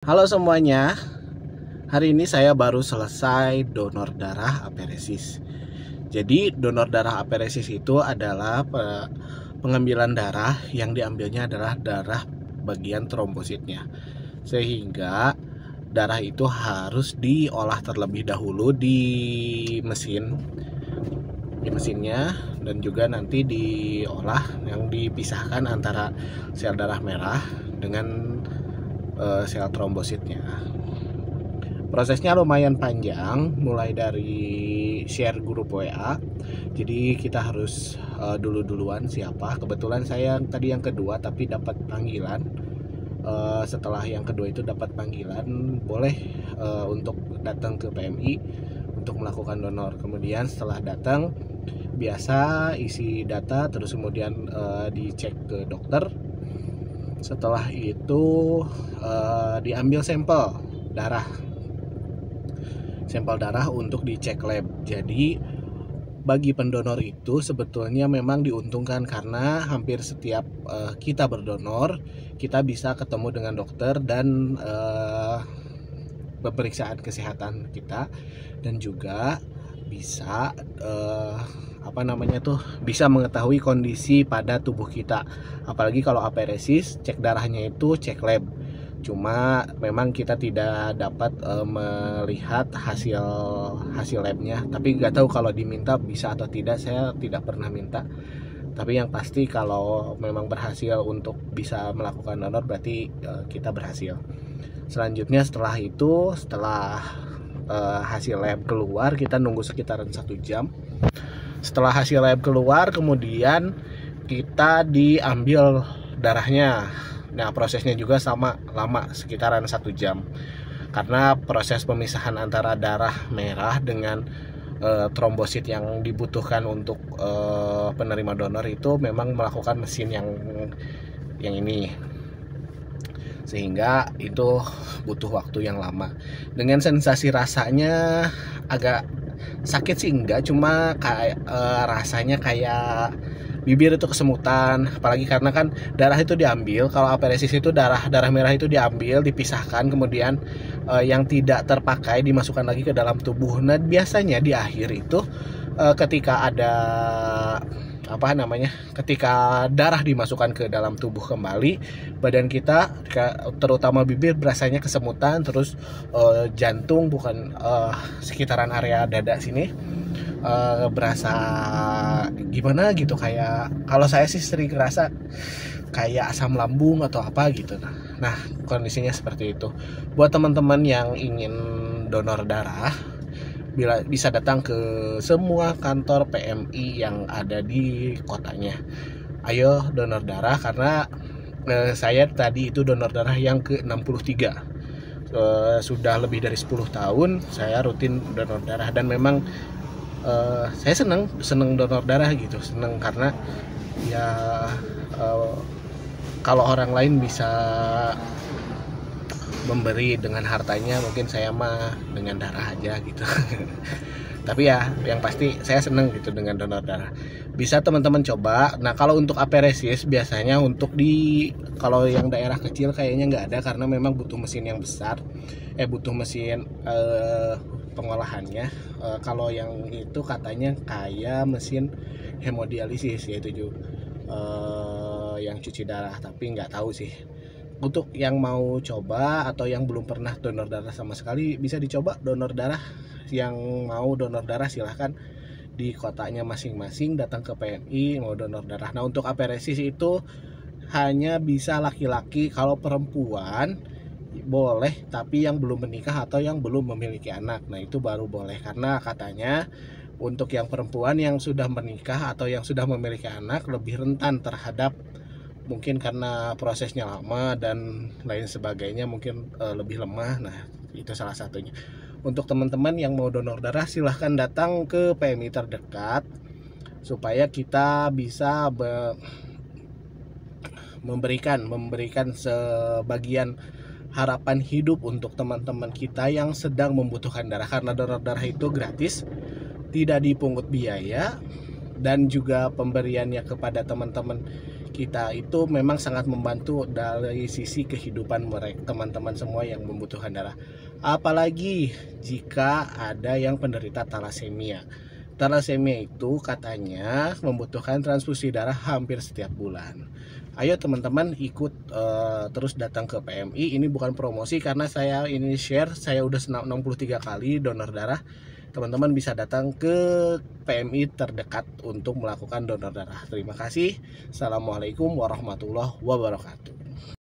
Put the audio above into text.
Halo semuanya, hari ini saya baru selesai donor darah aferesis. Jadi donor darah aferesis itu adalah pengambilan darah yang diambilnya adalah darah bagian trombositnya. Sehingga darah itu harus diolah terlebih dahulu di mesinnya, dan juga nanti diolah yang dipisahkan antara sel darah merah dengan sel trombositnya. Prosesnya lumayan panjang, mulai dari share grup WA. Jadi kita harus duluan siapa. Kebetulan saya tadi yang kedua tapi dapat panggilan. Setelah yang kedua itu dapat panggilan, boleh untuk datang ke PMI untuk melakukan donor. Kemudian setelah datang, biasa isi data, terus kemudian dicek ke dokter. Setelah itu diambil sampel darah untuk dicek lab. Jadi bagi pendonor itu sebetulnya memang diuntungkan, karena hampir setiap kita berdonor, kita bisa ketemu dengan dokter dan pemeriksaan kesehatan kita, dan juga bisa bisa mengetahui kondisi pada tubuh kita. Apalagi kalau aferesis, cek darahnya itu cek lab. Cuma memang kita tidak dapat melihat hasil labnya. Tapi nggak tahu kalau diminta bisa atau tidak, saya tidak pernah minta. Tapi yang pasti kalau memang berhasil untuk bisa melakukan donor, berarti kita berhasil. Selanjutnya setelah hasil lab keluar, kita nunggu sekitaran 1 jam. Setelah hasil lab keluar, kemudian kita diambil darahnya. Nah, prosesnya juga sama lama, sekitaran 1 jam. Karena proses pemisahan antara darah merah dengan trombosit yang dibutuhkan untuk penerima donor itu memang melakukan mesin yang ini. Sehingga itu butuh waktu yang lama. Dengan sensasi rasanya agak sakit sih enggak, cuma kayak rasanya kayak bibir itu kesemutan. Apalagi karena kan darah itu diambil, kalau aferesis itu darah merah itu diambil, dipisahkan, kemudian yang tidak terpakai dimasukkan lagi ke dalam tubuh. Nah, biasanya di akhir itu ketika ada ketika darah dimasukkan ke dalam tubuh kembali, badan kita terutama bibir rasanya kesemutan, terus jantung sekitaran area dada sini berasa gimana gitu, kayak kalau saya sih sering ngerasa kayak asam lambung atau apa gitu. Nah, kondisinya seperti itu. Buat teman-teman yang ingin donor darah, bisa datang ke semua kantor PMI yang ada di kotanya. Ayo donor darah, karena saya tadi itu donor darah yang ke-63. Sudah lebih dari 10 tahun saya rutin donor darah, dan memang saya seneng donor darah gitu. Seneng karena ya kalau orang lain bisa memberi dengan hartanya, mungkin saya mah dengan darah aja gitu. Tapi ya yang pasti saya seneng gitu dengan donor darah. Bisa teman-teman coba. Nah, kalau untuk aferesis biasanya kalau yang daerah kecil kayaknya nggak ada, karena memang butuh mesin yang besar, butuh mesin pengolahannya. Kalau yang itu katanya kayak mesin hemodialisis, yaitu yang cuci darah, tapi nggak tahu sih. Untuk yang mau coba atau yang belum pernah donor darah sama sekali, bisa dicoba donor darah. Yang mau donor darah silahkan di kotanya masing-masing datang ke PMI mau donor darah. Nah, untuk aferesis itu hanya bisa laki-laki. Kalau perempuan boleh, tapi yang belum menikah atau yang belum memiliki anak, nah itu baru boleh. Karena katanya untuk yang perempuan yang sudah menikah atau yang sudah memiliki anak lebih rentan terhadap, mungkin karena prosesnya lama dan lain sebagainya, mungkin lebih lemah. Nah, itu salah satunya. Untuk teman-teman yang mau donor darah, silahkan datang ke PMI terdekat supaya kita bisa memberikan sebagian harapan hidup untuk teman-teman kita yang sedang membutuhkan darah. Karena donor darah itu gratis, tidak dipungut biaya, dan juga pemberiannya kepada teman-teman kita itu memang sangat membantu dari sisi kehidupan mereka, teman-teman semua yang membutuhkan darah. Apalagi jika ada yang penderita talasemia. Talasemia itu katanya membutuhkan transfusi darah hampir setiap bulan. Ayo teman-teman ikut terus datang ke PMI. Ini bukan promosi karena saya ini share, saya udah 63 kali donor darah. Teman-teman bisa datang ke PMI terdekat untuk melakukan donor darah. Terima kasih. Assalamualaikum warahmatullahi wabarakatuh.